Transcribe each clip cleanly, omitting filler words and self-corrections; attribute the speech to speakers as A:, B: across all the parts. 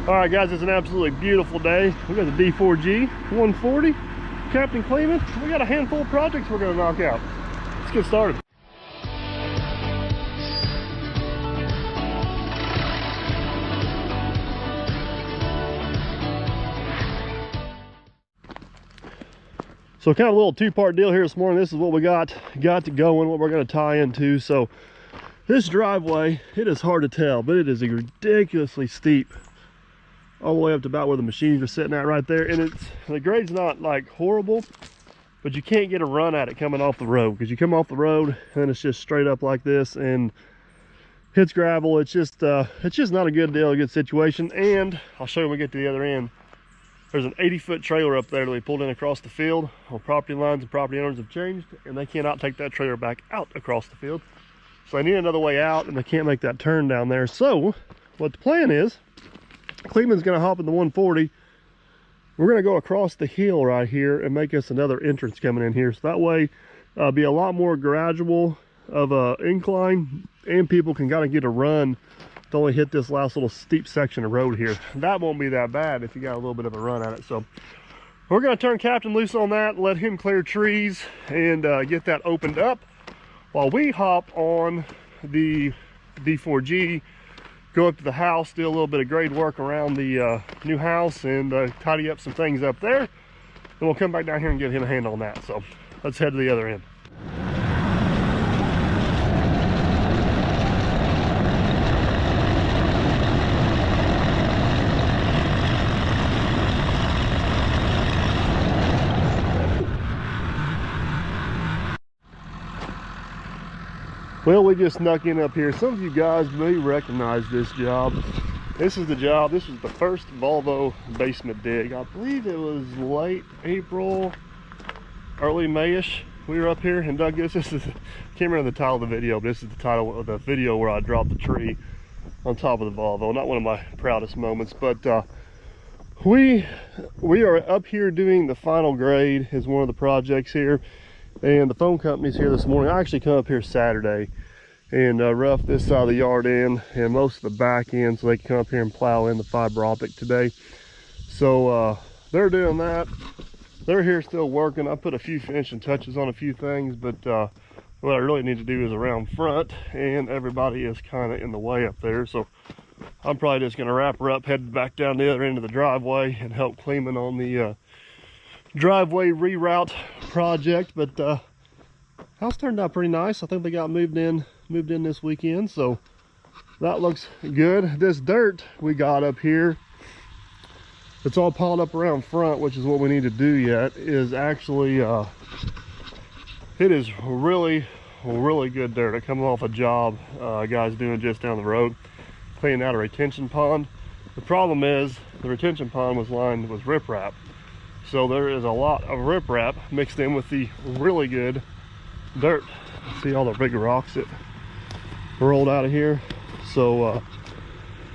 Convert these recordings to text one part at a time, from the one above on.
A: All right, guys, it's an absolutely beautiful day. We got the D4G 140, Captain Kleeman. We got a handful of projects we're gonna knock out. Let's get started. So kind of a little two-part deal here this morning. This is what we got to go and what we're gonna tie into. So this driveway, it is hard to tell, but it is ridiculously steep all the way up to about where the machines are sitting at right there. And the grade's not like horrible, but you can't get a run at it coming off the road, because you come off the road and it's just straight up like this and hits gravel. It's just not a good deal, a good situation. And I'll show you when we get to the other end. There's an 80-foot trailer up there that we pulled in across the field. Well, property lines and property owners have changed, and they cannot take that trailer back out across the field. So they need another way out, and they can't make that turn down there. So what the plan is, Kleeman's gonna hop in the 140. We're gonna go across the hill right here and make us another entrance coming in here. So that way, be a lot more gradual of a incline, and people can kind of get a run to only hit this last little steep section of road here. That won't be that bad if you got a little bit of a run at it. So we're gonna turn Captain loose on that, let him clear trees and get that opened up, while we hop on the D4G, go up to the house, do a little bit of grade work around the new house, and tidy up some things up there. Then we'll come back down here and give him a hand on that. So let's head to the other end. Well, we just snuck in up here. Some of you guys may recognize this job. This is the job. This was the first Volvo basement dig. I believe it was late April, early May-ish. We were up here and dug this. This is, I can't remember the title of the video, but this is the title of the video where I dropped the tree on top of the Volvo. Not one of my proudest moments, but we are up here doing the final grade is one of the projects here. And the phone company's here this morning. I actually come up here Saturday and rough this side of the yard in and most of the back end, so they can come up here and plow in the fiber optic today. So they're doing that. They're here still working. I put a few finishing touches on a few things, but what I really need to do is around front, and everybody is kind of in the way up there. So I'm probably just going to wrap her up, head back down the other end of the driveway, and help Kleeman on the driveway reroute project. But house turned out pretty nice. I think they got moved in this weekend, so that looks good. This dirt we got up here, it's all piled up around front, which is what we need to do yet, is actually it is really good dirt. It comes off a job guys doing just down the road, cleaning out a retention pond. The problem is the retention pond was lined with riprap. So there is a lot of riprap mixed in with the really good dirt. See all the big rocks that rolled out of here. So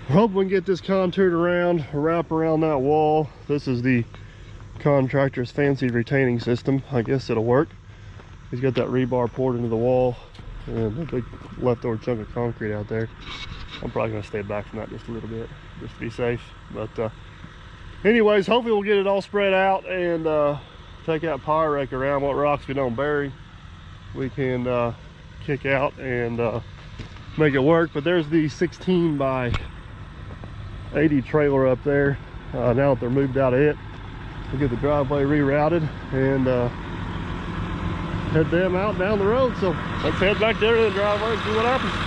A: we're hoping we can get this contoured around, wrap around that wall. This is the contractor's fancy retaining system. I guess it'll work. He's got that rebar poured into the wall and a big leftover chunk of concrete out there. I'm probably gonna stay back from that just a little bit, just to be safe. But anyways, hopefully we'll get it all spread out and take that power rake around. What rocks we don't bury, we can kick out and make it work. But there's the 16 by 80 trailer up there. Now that they're moved out of it, we'll get the driveway rerouted and head them out down the road. So let's head back there to the driveway and see what happens.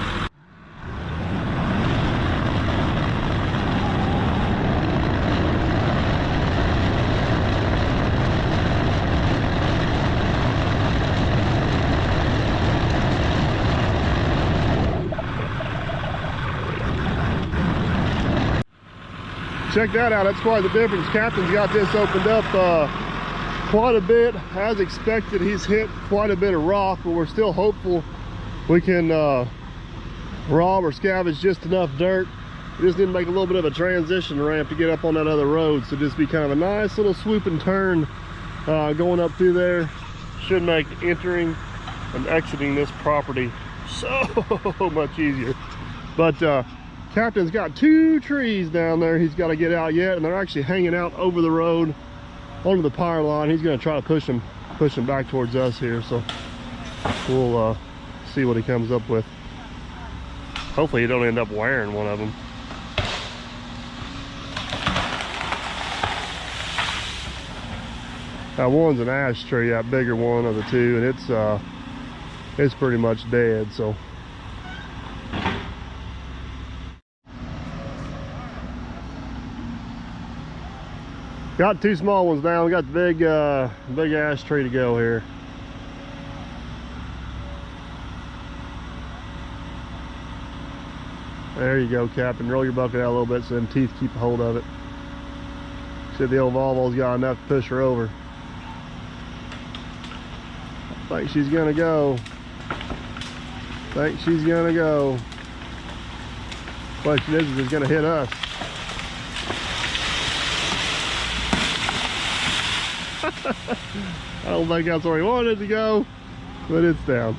A: Check that out. That's quite the difference. Captain's got this opened up quite a bit. As expected, he's hit quite a bit of rock, but we're still hopeful we can rob or scavenge just enough dirt. We just need to make a little bit of a transition ramp to get up on that other road. So just be kind of a nice little swoop and turn going up through there. Should make entering and exiting this property so much easier. But Captain's got 2 trees down there he's got to get out yet, and they're actually hanging out over the road onto the power line. He's going to try to push them back towards us here, so we'll see what he comes up with. Hopefully he don't end up wearing one of them. That one's an ash tree, that bigger one of the 2, and it's pretty much dead. So got 2 small ones down. We got the big ash tree to go here. There you go, Captain. Roll your bucket out a little bit so them teeth keep a hold of it. Said the old Volvo's got enough to push her over. I think she's gonna go. Question is it's gonna hit us. I don't think that's where he wanted to go, but it's down.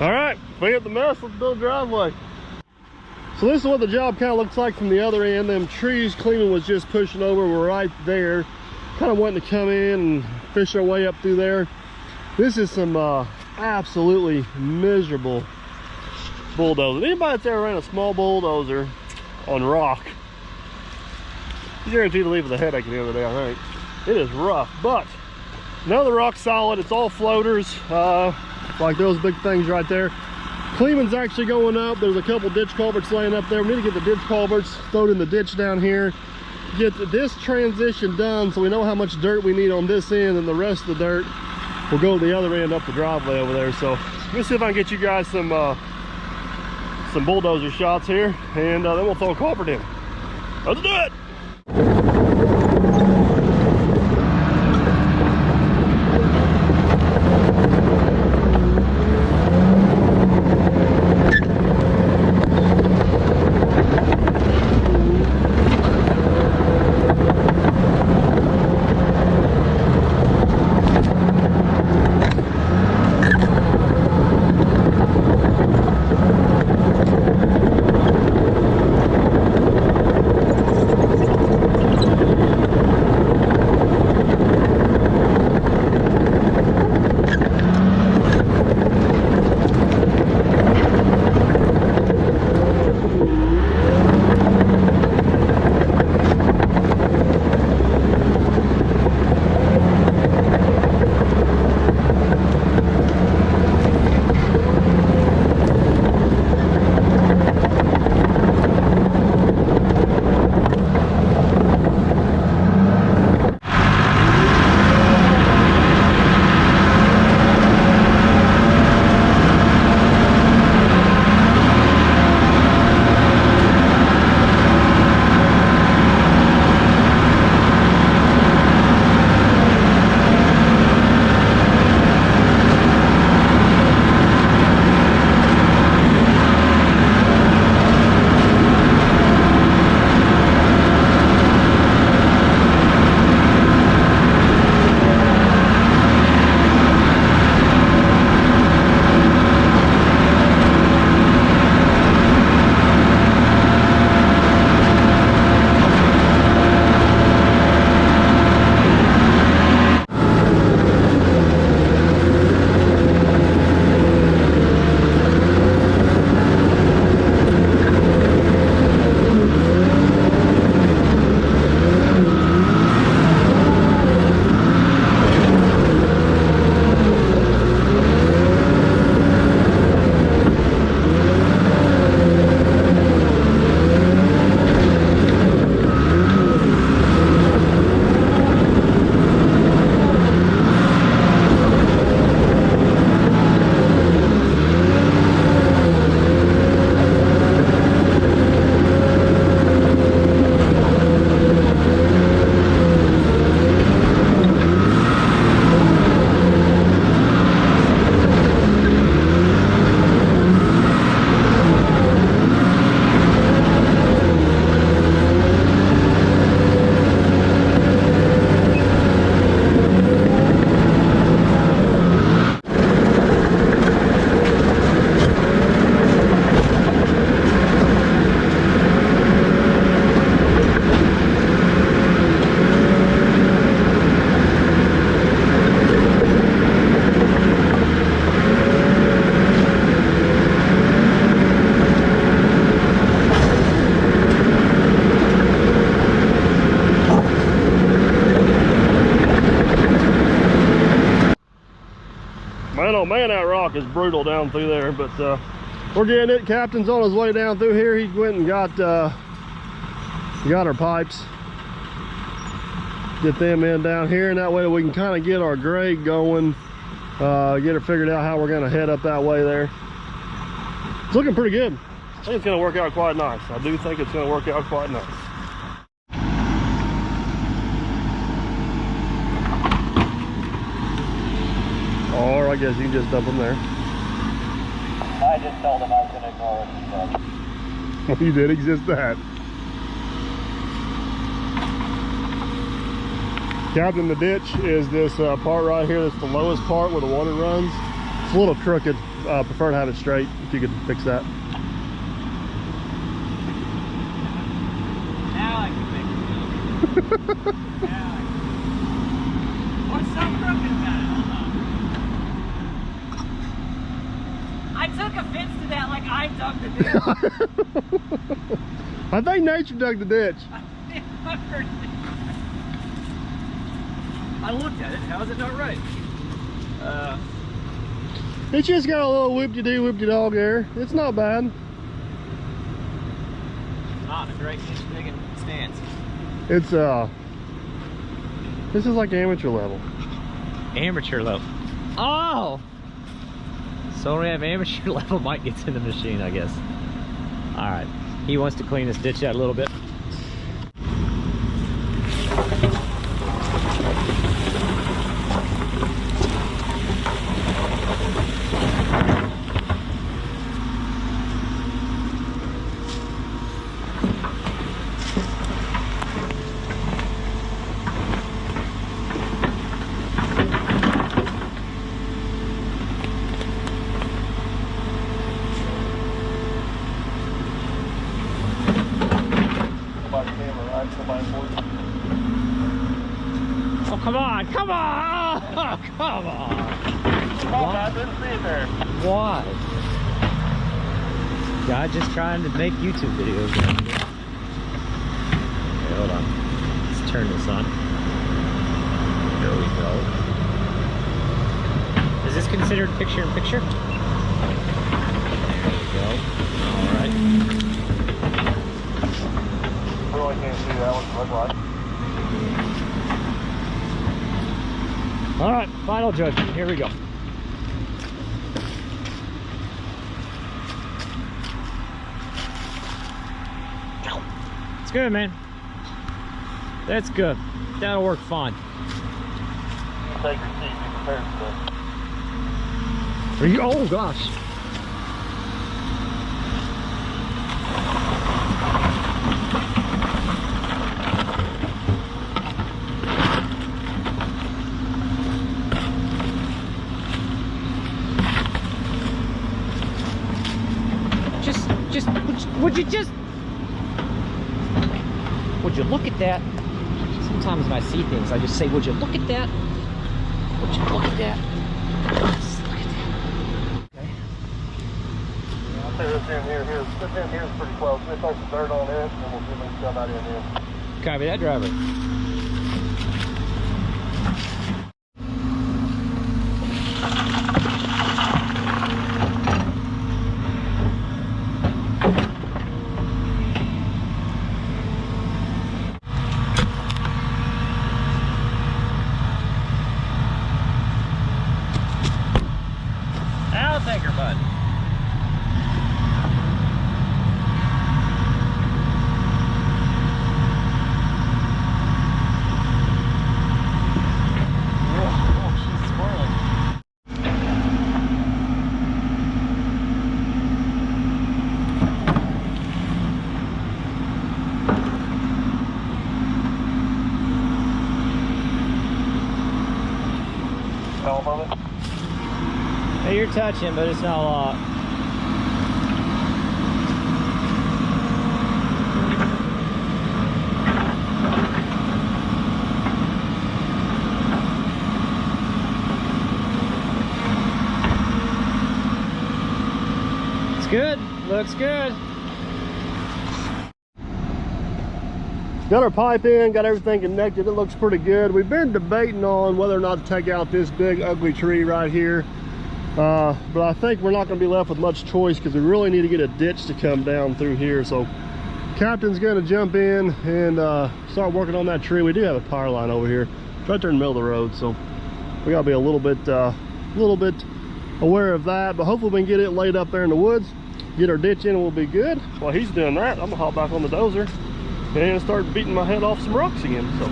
A: All right, clean up the mess, let's build a driveway. So this is what the job kind of looks like from the other end. Them trees Cleveland was just pushing over were right there. Kind of wanting to come in and fish our way up through there. This is some absolutely miserable bulldozer. Anybody that's ever ran a small bulldozer on rock, you're guaranteed to leave with a headache at the end of the day, I think. It is rough, but none of the rock's solid. It's all floaters. Like those big things right there. Cleveland's actually going up. There's a couple ditch culverts laying up there. We need to get the ditch culverts, throw it in the ditch down here, get this transition done so we know how much dirt we need on this end, and the rest of the dirt will go to the other end up the driveway over there. So let's see if I can get you guys some bulldozer shots here, and then we'll throw a culvert in. Let's do it. Man, oh man, that rock is brutal down through there, but we're getting it. Captain's on his way down through here. He went and got our pipes. Get them in down here, and that way we can kind of get our grade going, get it figured out how we're going to head up that way there. It's looking pretty good. I think it's going to work out quite nice. I do think it's going to work out quite nice. Or I guess you can just dump them there.
B: I just told him I was going to ignore it.
A: Well, you did exist that. Captain, the ditch is this part right here. That's the lowest part where the water runs. It's a little crooked. Prefer to have it straight if you could fix that.
B: Now I can fix it. What's so crooked about it? Hold on. I took offense to that like I dug the ditch.
A: I think nature dug the ditch.
B: I looked at it. How is it not right?
A: It's just got a little whoop-de-doo, whoop-de-dog there. It's not bad.
B: Not a great digging stance.
A: It's this is like amateur level.
B: Amateur level. Oh! So we have amateur level. Mike gets in the machine, I guess. Alright. He wants to clean this ditch out a little bit. Oh, come on, come on! Oh, come on!
A: I didn't see it there.
B: Why? God, just trying to make YouTube videos. Okay, hold on. Let's turn this on. There we go. Is this considered picture-in-picture? There we go. Alright.
A: I really can't see that one. Look like.
B: Alright, final judgment. Here we go. It's good, man. That's good. That'll work fine.
A: Take your seat. Be prepared for this.
B: Are you? Oh gosh. Would you look at that? Sometimes when I see things, I just say, would you look at that? Would you look at that? Just look at that. Okay.
A: I'll say this in here. This in here is pretty close. Let's throw some dirt on it, and then we'll see if we can shove that in here.
B: Copy that, driver. Thank her, bud. Oh, she's swirling.
A: Tell them of it.
B: Hey, you're touching, but it's not a lot. It's good. Looks good.
A: Got our pipe in, got everything connected. It looks pretty good. We've been debating on whether or not to take out this big ugly tree right here. But I think we're not going to be left with much choice because we really need to get a ditch to come down through here. So Captain's going to jump in and start working on that tree. We do have a power line over here. It's right there in the middle of the road, so we got to be a little bit aware of that. But hopefully we can get it laid up there in the woods, get our ditch in, and we'll be good. While he's doing that, I'm gonna hop back on the dozer and start beating my head off some rocks again. So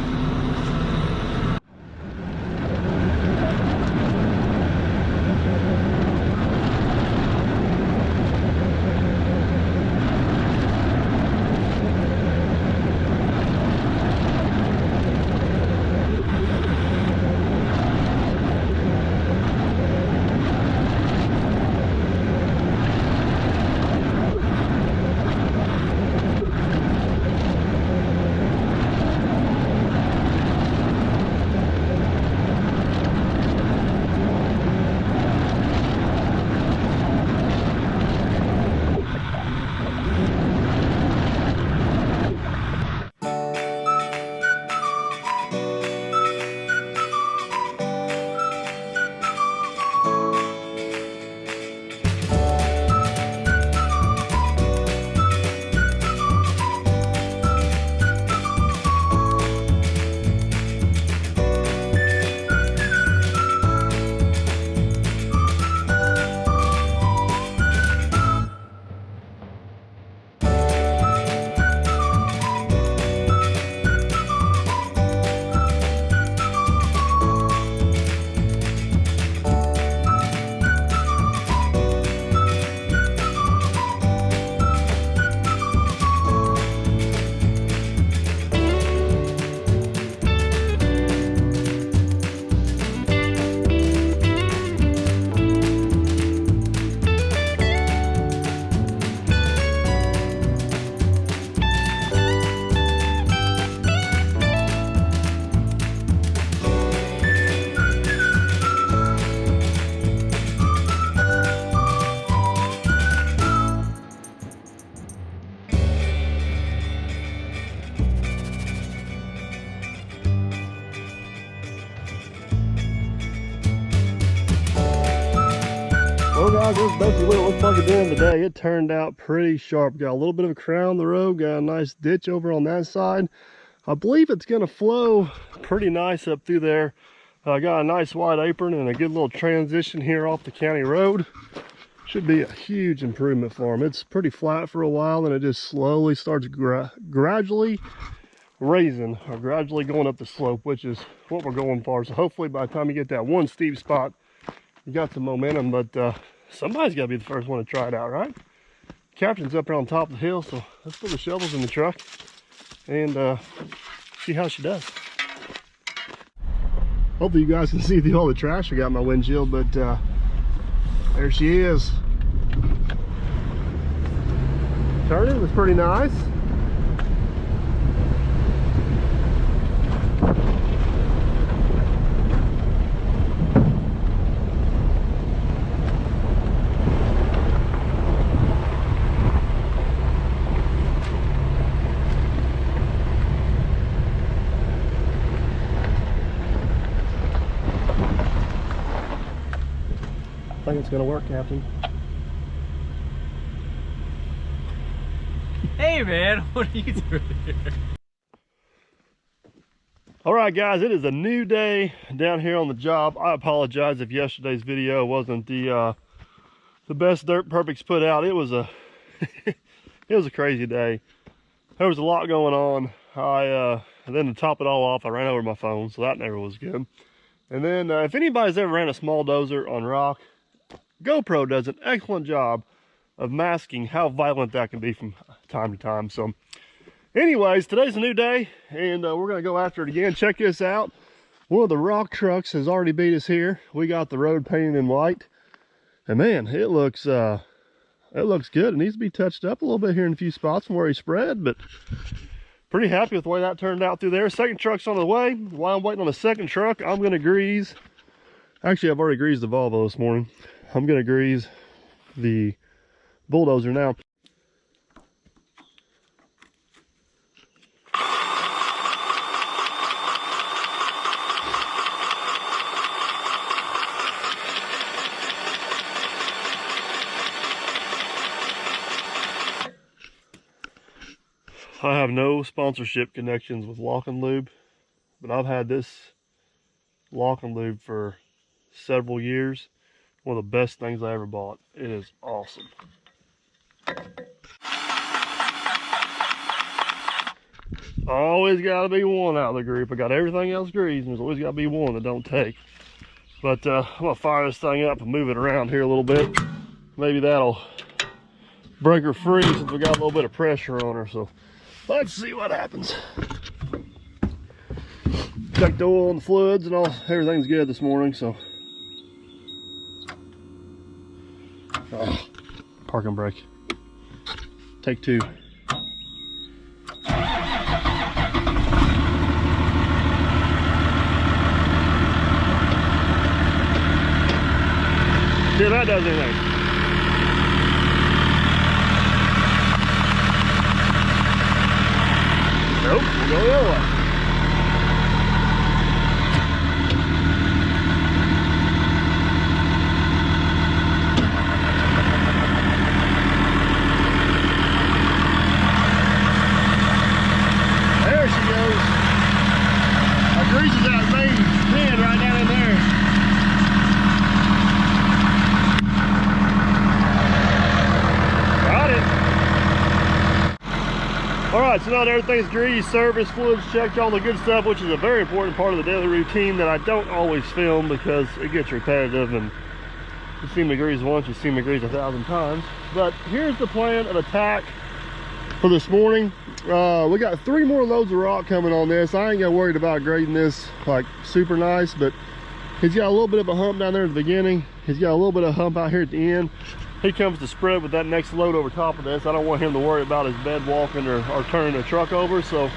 A: well guys, this is basically what it looks like at the end of the day. It turned out pretty sharp. Got a little bit of a crown on the road, got a nice ditch over on that side. I believe it's going to flow pretty nice up through there. Got a nice wide apron and a good little transition here off the county road. Should be a huge improvement for them. It's pretty flat for a while and it just slowly starts gradually raising or gradually going up the slope, which is what we're going for. So hopefully by the time you get that one steep spot, you got some momentum, but somebody's got to be the first one to try it out, right? Captain's up here on top of the hill, so let's put the shovels in the truck and see how she does. Hopefully you guys can see through all the trash I got in my windshield, but there she is. Turning was pretty nice. I think it's gonna work, Captain.
B: Hey man, what are you doing here?
A: All right guys, it is a new day down here on the job. I apologize if yesterday's video wasn't the best Dirt Perfects put out. It was a it was a crazy day. There was a lot going on. And then to top it all off, I ran over my phone, so that never was good. And then if anybody's ever ran a small dozer on rock, GoPro does an excellent job of masking how violent that can be from time to time. So anyways, today's a new day and we're gonna go after it again. Check this out. One of the rock trucks has already beat us here. We got the road painted in white and man, it looks good. It needs to be touched up a little bit here in a few spots from where he spread, but pretty happy with the way that turned out through there. Second truck's on the way. While I'm waiting on the second truck, I'm gonna grease. Actually, I've already greased the Volvo this morning. I'm gonna grease the bulldozer now. I have no sponsorship connections with Lock and Lube, but I've had this Lock and Lube for several years. One of the best things I ever bought. It is awesome. Always got to be one out of the group. I got everything else greased, and there's always got to be one that don't take. But I'm going to fire this thing up and move it around here a little bit. Maybe that'll break her free since we got a little bit of pressure on her. So let's see what happens. Checked the oil and the fluids and all. Everything's good this morning, so. Oh, parking brake. Take two. See if that does anything. Nope, we'll go the other way. There she goes. Our grease is out main pan right down in there. Alright, so now that everything's greased, service, fluids checked, all the good stuff, which is a very important part of the daily routine that I don't always film because it gets repetitive, and you see me grease once, you see me grease 1,000 times. But here's the plan of attack for this morning. We got 3 more loads of rock coming on this. I ain't got worried about grading this like super nice, but he's got a little bit of a hump down there at the beginning. He's got a little bit of hump out here at the end. He comes to spread with that next load over top of this. I don't want him to worry about his bed walking or turning the truck over. So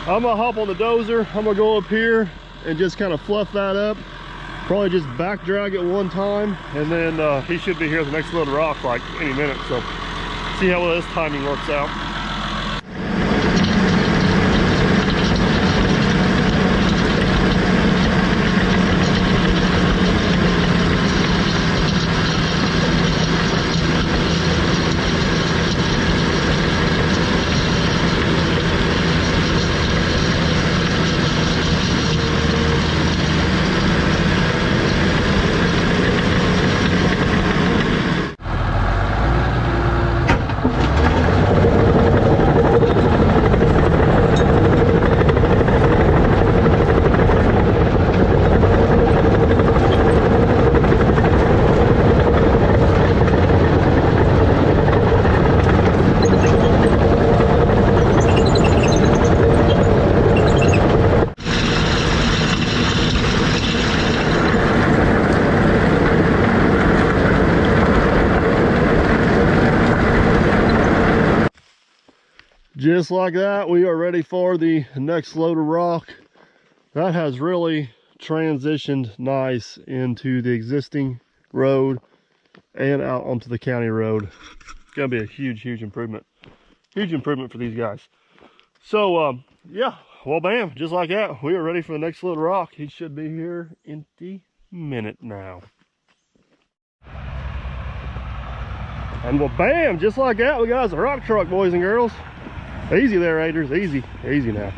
A: I'm gonna hop on the dozer. I'm gonna go up here and just kind of fluff that up. Probably just back drag it one time, and then he should be here with the next load of rock like any minute. So see how well this timing works out. Just like that, we are ready for the next load of rock. That has really transitioned nice into the existing road and out onto the county road. It's gonna be a huge improvement. Huge improvement for these guys. So yeah, well bam, just like that, we are ready for the next load of rock. He should be here in the minute now. And well bam, just like that, we got us a rock truck, boys and girls. Easy there, Raiders, easy now.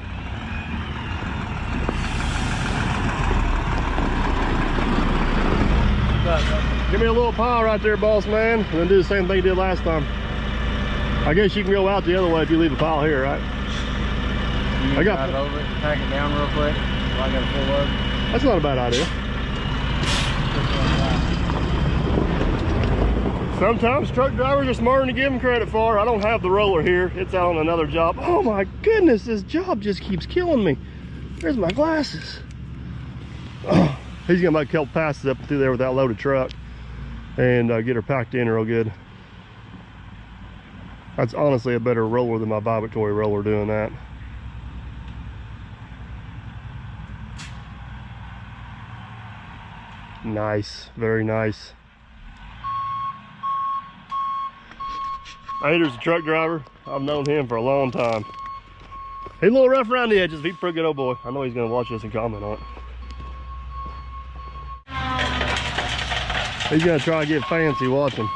A: Give me a little pile right there, boss man, and then do the same thing you did last time. I guess you can go out the other way if you leave a pile here, right?
C: I got drive over it, pack it down real quick. So I got a full load.
A: That's not a bad idea. Sometimes truck drivers are smarter than you give them credit for. I don't have the roller here. It's out on another job. Oh my goodness, this job just keeps killing me. There's my glasses. Oh, he's gonna make a couple passes up through there with that loaded truck and get her packed in real good. That's honestly a better roller than my vibratory roller doing that. Nice, very nice. Ader's a truck driver. I've known him for a long time. He's a little rough around the edges, but he's a pretty good old boy. I know he's gonna watch this and comment on it. He's gonna try to get fancy watching.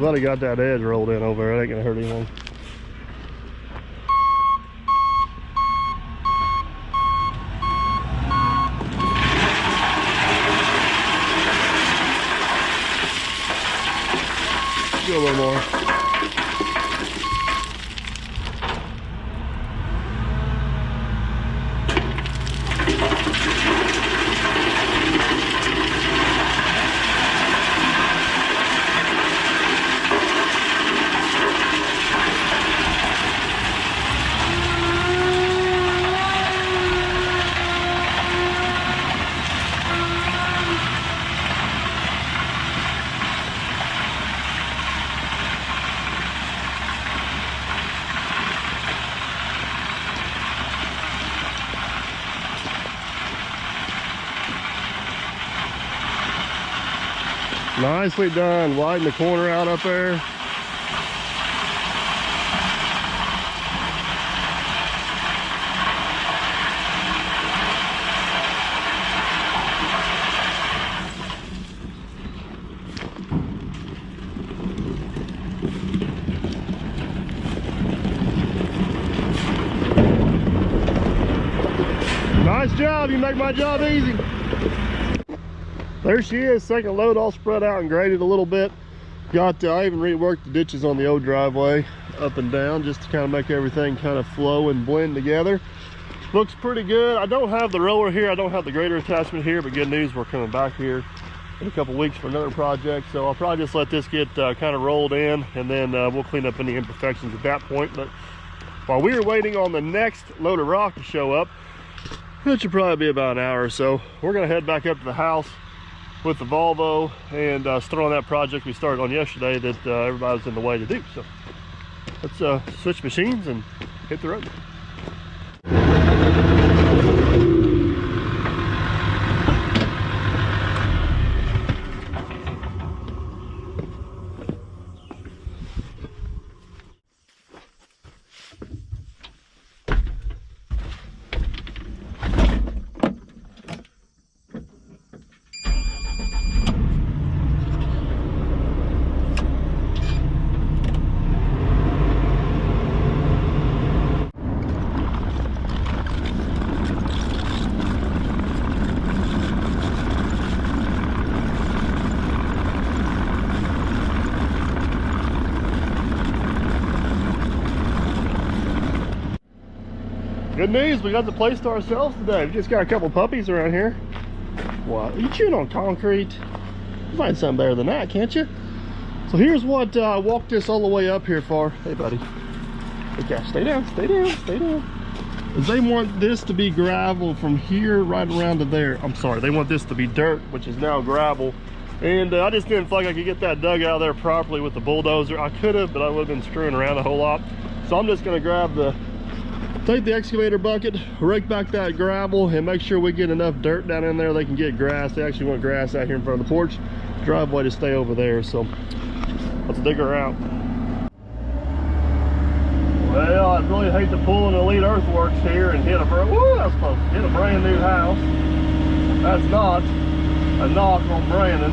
A: glad he got that edge rolled in over there. It ain't gonna hurt anything. Do a little more. Nicely done. Widen the corner out up there. Nice job. You make my job easy. There she is, second load all spread out and graded a little bit. Got, I even reworked the ditches on the old driveway up and down just to kind of make everything kind of flow and blend together. Looks pretty good. I don't have the roller here, I don't have the grader attachment here, but good news, we're coming back here in a couple weeks for another project. So I'll probably just let this get kind of rolled in, and then we'll clean up any imperfections at that point. But while we are waiting on the next load of rock to show up, it should probably be about an hour or so, we're gonna head back up to the house with the Volvo and start on that project we started on yesterday that everybody was in the way to do. So let's switch machines and hit the road. Good news, we got the place to ourselves today. We just got a couple puppies around here. What? Are you chewing on concrete? You find something better than that, can't you? So here's what I walked this all the way up here for. Hey, buddy. Okay, stay down, stay down, stay down. They want this to be gravel from here right around to there. I'm sorry, they want this to be dirt, which is now gravel. And I just didn't feel like I could get that dug out of there properly with the bulldozer. I could have, but I would have been screwing around a whole lot. So I'm just gonna take the excavator bucket, rake back that gravel, and make sure we get enough dirt down in there they can get grass. They actually want grass out here in front of the porch. Driveway to stay over there, so let's dig her out. Well, I'd really hate to pull an Elite Earthworks here and hit a brand new house. That's not a knock on Brandon.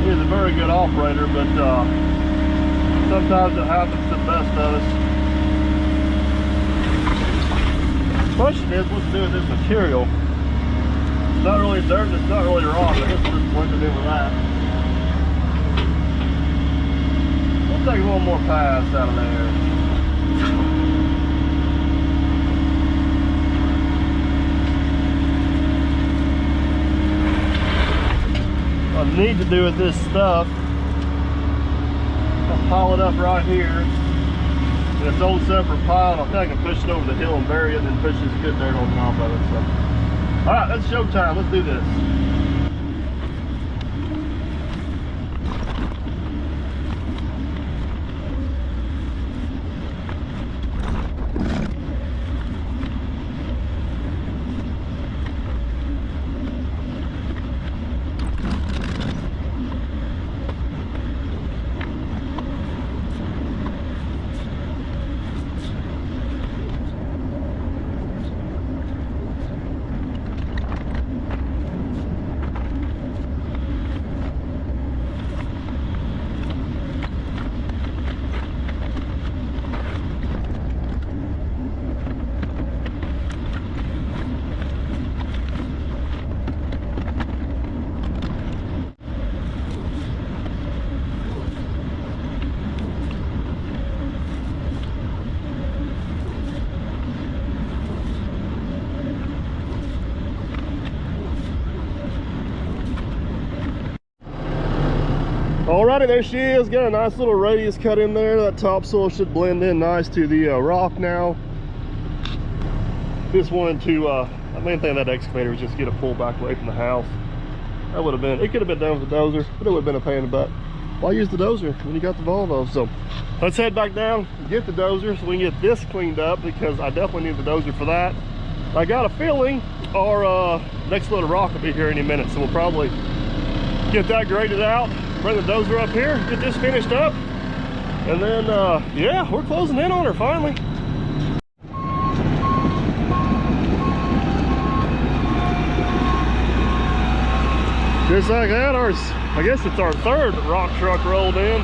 A: He's a very good operator, but sometimes it happens to the best of us. The question is, what to do with this material? It's not really dirt, it's not really rock. I guess we'll just blend it in with that. We'll take one more pass out of there. What I need to do with this stuff, I'll pile it up right here in its own separate pile, and I think I can push it over the hill and bury it, and then push this good dirt on top of it. So, all right, that's showtime. Let's do this. everybody, there she is. Got a nice little radius cut in there. That topsoil should blend in nice to the rock now. Just wanted to, the main thing of that excavator was just get a pull back away from the house. That would have been, it could have been done with the dozer, but it would have been a pain in the butt. Why use the dozer when you got the Volvo? So let's head back down and get the dozer so we can get this cleaned up, because I definitely need the dozer for that. I got a feeling our next load of rock will be here any minute, so we'll probably get that graded out, bring the dozer up here, get this finished up, and then yeah, we're closing in on her finally. Just like that, I guess it's our third rock truck rolled in.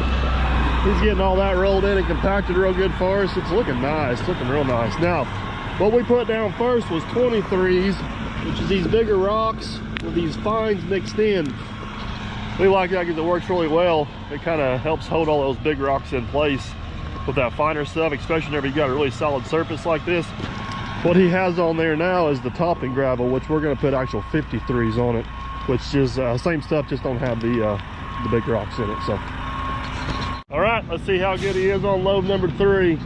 A: He's getting all that rolled in and compacted real good for us. It's looking nice, looking real nice. Now, what we put down first was 23s, which is these bigger rocks with these fines mixed in. We like that because it works really well. It kind of helps hold all those big rocks in place with that finer stuff, especially whenever you got a really solid surface like this. What he has on there now is the topping gravel, which we're going to put actual 53s on it, which is same stuff, just don't have the big rocks in it. So all right, let's see how good he is on load number 3.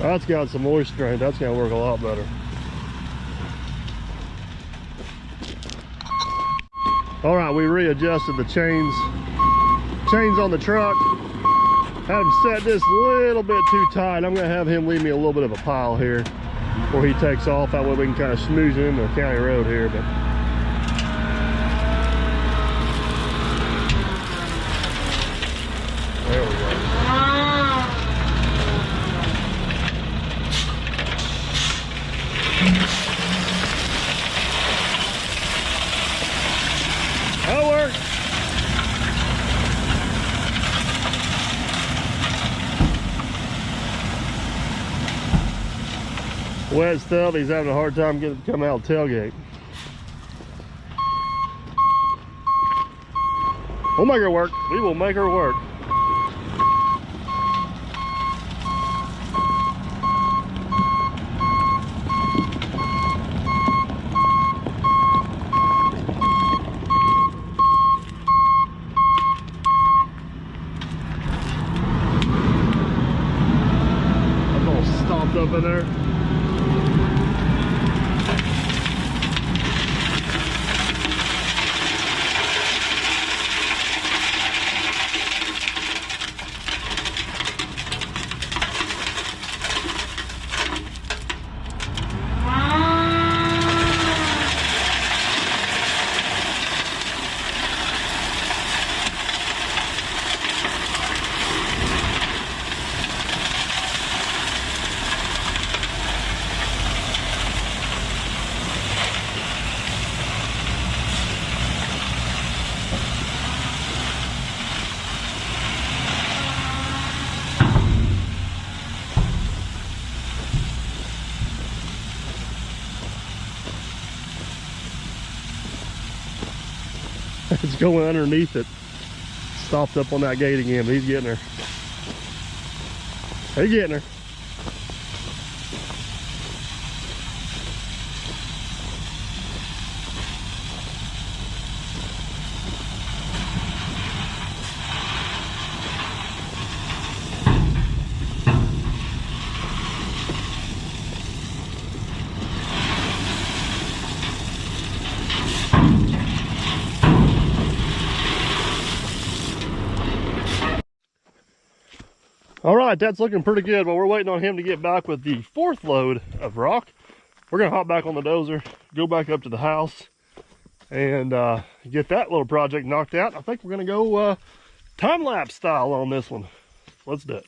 A: That's got some moisture in it. That's gonna work a lot better. All right, we readjusted the chains on the truck. Had him set this a little bit too tight. I'm gonna have him leave me a little bit of a pile here before he takes off. That way we can kind of smooth it into the county road here. But there we go. That'll work. Wet stuff, he's having a hard time getting it to come out of the tailgate. We'll make her work. We will make her work. Up in there. It's going underneath it. Stopped up on that gate again, but he's getting her. He's getting her. All right, that's looking pretty good. Well, we're waiting on him to get back with the 4th load of rock. We're gonna hop back on the dozer, go back up to the house, and get that little project knocked out. I think we're gonna go time-lapse style on this one. Let's do it.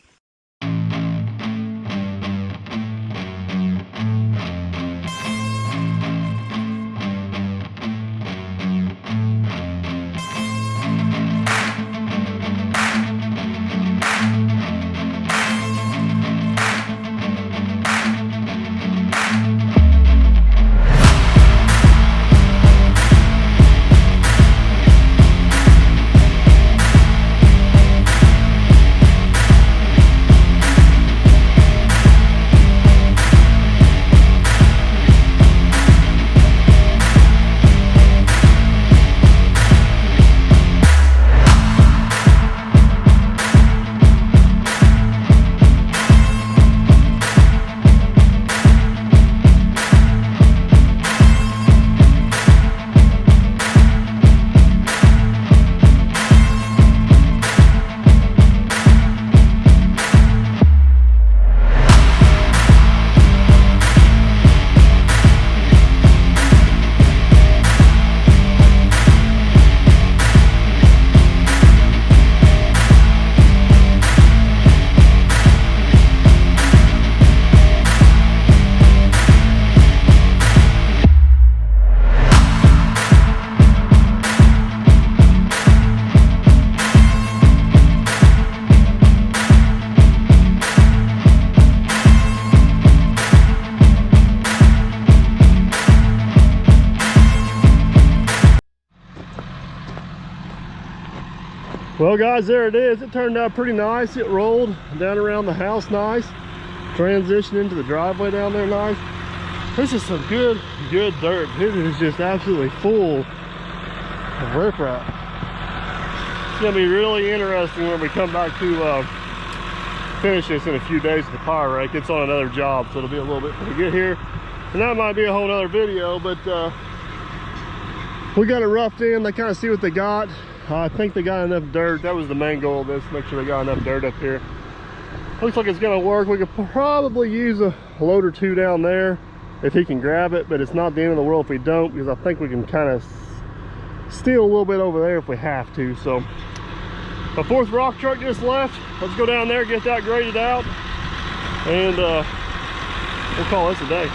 A: Well guys, there it is. It turned out pretty nice. It rolled down around the house nice. Transitioned into the driveway down there nice. This is some good dirt. It is just absolutely full of riprap. It's gonna be really interesting when we come back to finish this in a few days with the power rake. It's on another job, so it'll be a little bit to get here. And that might be a whole nother video, but we got it roughed in. They kind of see what they got. I think they got enough dirt. That was the main goal of this, make sure they got enough dirt up here. Looks like it's gonna work. We could probably use a load or two down there if he can grab it, but it's not the end of the world if we don't, because I think we can kind of steal a little bit over there if we have to. So the fourth rock truck just left. Let's go down there, get that graded out, and we'll call this a day.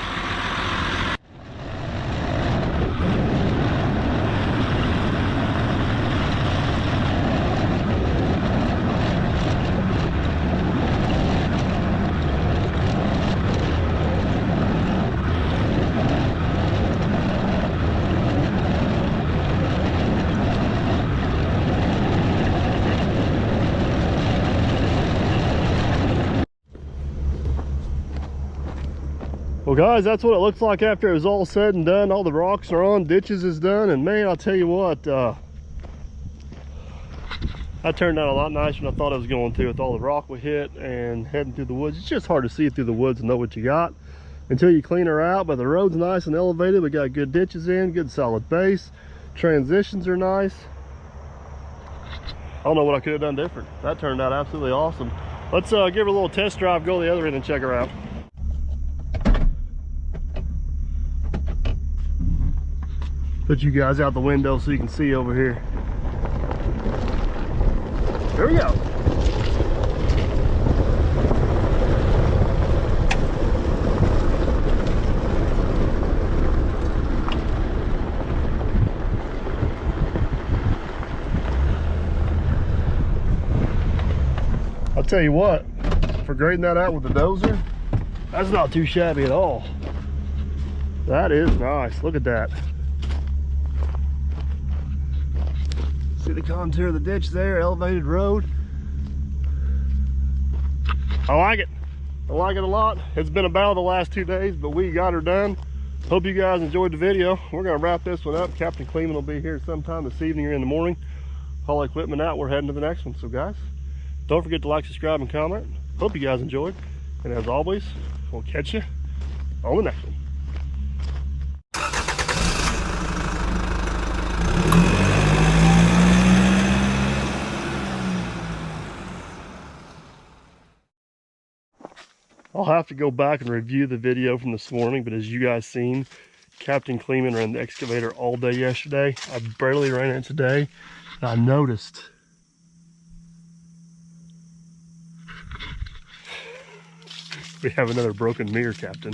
A: Well guys, that's what it looks like after it was all said and done. All the rocks are on, ditches is done, and man, I'll tell you what, that turned out a lot nicer than I thought it was going to with all the rock we hit and heading through the woods. It's just hard to see through the woods and know what you got until you clean her out, but the road's nice and elevated. We got good ditches in, good solid base. Transitions are nice. I don't know what I could have done different. That turned out absolutely awesome. Let's give her a little test drive, go to the other end and check her out. Put you guys out the window so you can see over here. There we go. I'll tell you what, for grading that out with the dozer, that's not too shabby at all. That is nice. Look at that. See the contour of the ditch there, elevated road. I like it. I like it a lot. It's been a battle the last 2 days, but we got her done. Hope you guys enjoyed the video. We're gonna wrap this one up. Captain Kleeman will be here sometime this evening or in the morning. Haul equipment out, we're heading to the next one. So guys, don't forget to like, subscribe, and comment. Hope you guys enjoyed. And as always, we'll catch you on the next one. I'll have to go back and review the video from this morning, but as you guys seen, Captain Kleeman ran the excavator all day yesterday. I barely ran it today. And I noticed we have another broken mirror, Captain.